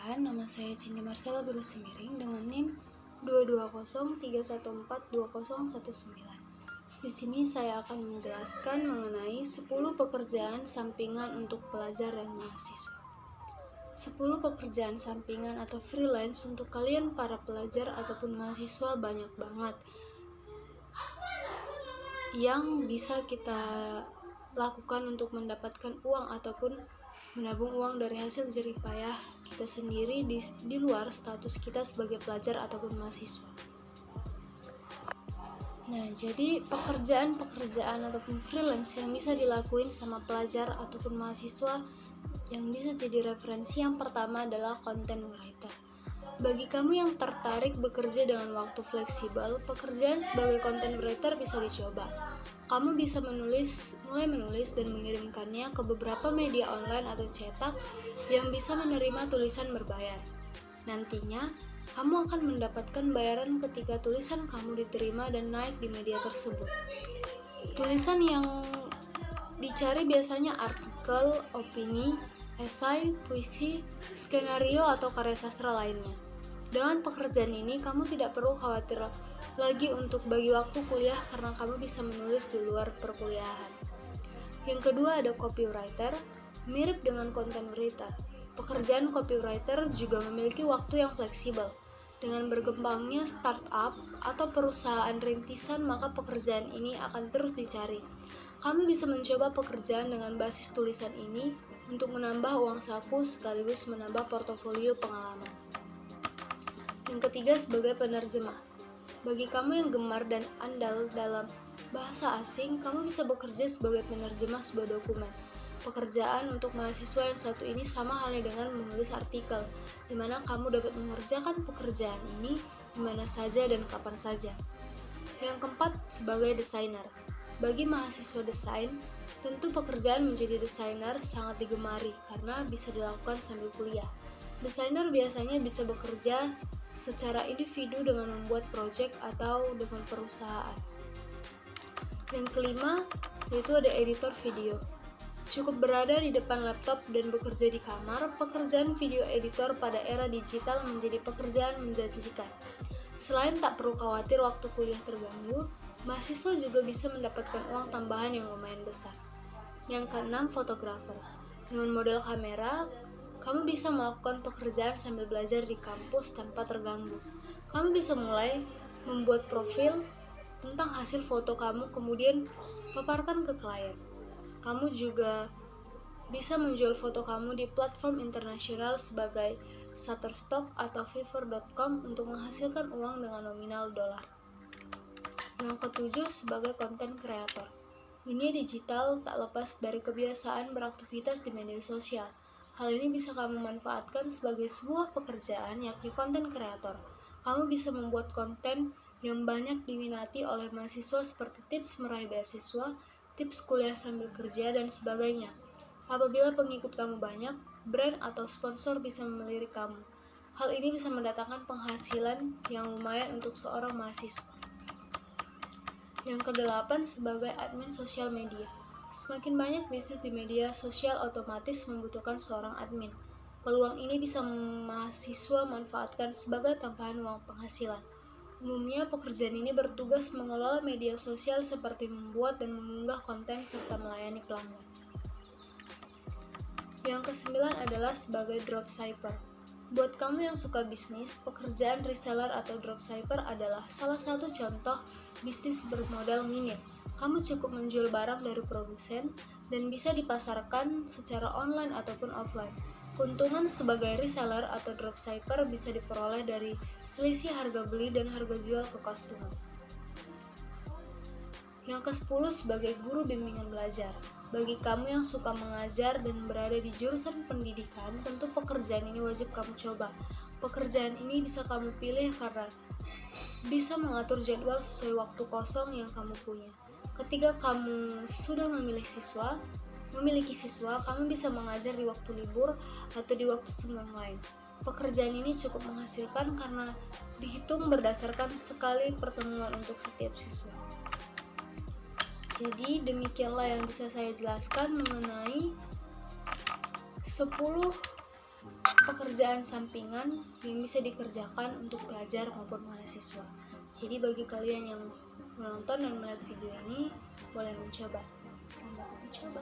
Perkenalkan, nama saya Cindy Marcella Biru Semiring dengan NIM 22031120119. Di sini saya akan menjelaskan mengenai 10 pekerjaan sampingan untuk pelajar dan mahasiswa. 10 pekerjaan sampingan atau freelance untuk kalian para pelajar ataupun mahasiswa banyak banget yang bisa kita lakukan untuk mendapatkan uang ataupun menabung uang dari hasil jerih payah kita sendiri di luar status kita sebagai pelajar ataupun mahasiswa. Nah, jadi pekerjaan ataupun freelance yang bisa dilakuin sama pelajar ataupun mahasiswa yang bisa jadi referensi yang pertama adalah content writer. Bagi kamu yang tertarik bekerja dengan waktu fleksibel, pekerjaan sebagai content writer bisa dicoba. Kamu bisa mulai menulis dan mengirimkannya ke beberapa media online atau cetak yang bisa menerima tulisan berbayar. Nantinya, kamu akan mendapatkan bayaran ketika tulisan kamu diterima dan naik di media tersebut. Tulisan yang dicari biasanya artikel, opini, esai, puisi, skenario, atau karya sastra lainnya. Dengan pekerjaan ini, kamu tidak perlu khawatir lagi untuk bagi waktu kuliah karena kamu bisa menulis di luar perkuliahan. Yang kedua ada copywriter, mirip dengan content writer. Pekerjaan copywriter juga memiliki waktu yang fleksibel. Dengan berkembangnya startup atau perusahaan rintisan, maka pekerjaan ini akan terus dicari. Kamu bisa mencoba pekerjaan dengan basis tulisan ini untuk menambah uang saku sekaligus menambah portofolio pengalaman. Yang ketiga sebagai penerjemah. Bagi kamu yang gemar dan andal dalam bahasa asing, kamu bisa bekerja sebagai penerjemah sebuah dokumen. Pekerjaan untuk mahasiswa yang satu ini sama halnya dengan menulis artikel, di mana kamu dapat mengerjakan pekerjaan ini di mana saja dan kapan saja. Yang keempat sebagai desainer. Bagi mahasiswa desain, tentu pekerjaan menjadi desainer sangat digemari karena bisa dilakukan sambil kuliah. Desainer biasanya bisa bekerja secara individu dengan membuat proyek atau dengan perusahaan. Yang kelima, yaitu ada editor video. Cukup berada di depan laptop dan bekerja di kamar, pekerjaan video editor pada era digital menjadi pekerjaan menjanjikan. Selain tak perlu khawatir waktu kuliah terganggu, mahasiswa juga bisa mendapatkan uang tambahan yang lumayan besar. Yang keenam, fotografer. Dengan model kamera, kamu bisa melakukan pekerjaan sambil belajar di kampus tanpa terganggu. Kamu bisa mulai membuat profil tentang hasil foto kamu, kemudian paparkan ke klien. Kamu juga bisa menjual foto kamu di platform internasional sebagai Shutterstock atau Fiverr.com untuk menghasilkan uang dengan nominal dolar. Yang ketujuh sebagai content creator. Dunia digital tak lepas dari kebiasaan beraktivitas di media sosial. Hal ini bisa kamu manfaatkan sebagai sebuah pekerjaan, yakni konten kreator. Kamu bisa membuat konten yang banyak diminati oleh mahasiswa seperti tips meraih beasiswa, tips kuliah sambil kerja, dan sebagainya. Apabila pengikut kamu banyak, brand atau sponsor bisa melirik kamu. Hal ini bisa mendatangkan penghasilan yang lumayan untuk seorang mahasiswa. Yang kedelapan sebagai admin sosial media. Semakin banyak bisnis di media sosial otomatis membutuhkan seorang admin. Peluang ini bisa mahasiswa manfaatkan sebagai tambahan uang penghasilan. Umumnya pekerjaan ini bertugas mengelola media sosial seperti membuat dan mengunggah konten serta melayani pelanggan. Yang kesembilan adalah sebagai dropshipper. Buat kamu yang suka bisnis, pekerjaan reseller atau dropshipper adalah salah satu contoh bisnis bermodal minim. Kamu cukup menjual barang dari produsen dan bisa dipasarkan secara online ataupun offline. Keuntungan sebagai reseller atau dropshipper bisa diperoleh dari selisih harga beli dan harga jual ke konsumen. Yang ke-10 sebagai guru bimbingan belajar. Bagi kamu yang suka mengajar dan berada di jurusan pendidikan, tentu pekerjaan ini wajib kamu coba. Pekerjaan ini bisa kamu pilih karena bisa mengatur jadwal sesuai waktu kosong yang kamu punya. Ketika kamu sudah memiliki siswa, kamu bisa mengajar di waktu libur atau di waktu senggang lain. Pekerjaan ini cukup menghasilkan karena dihitung berdasarkan sekali pertemuan untuk setiap siswa. Jadi demikianlah yang bisa saya jelaskan mengenai 10 pekerjaan sampingan yang bisa dikerjakan untuk pelajar maupun mahasiswa. Jadi bagi kalian yang menonton dan melihat video ini, boleh mencoba. Selamat mencoba.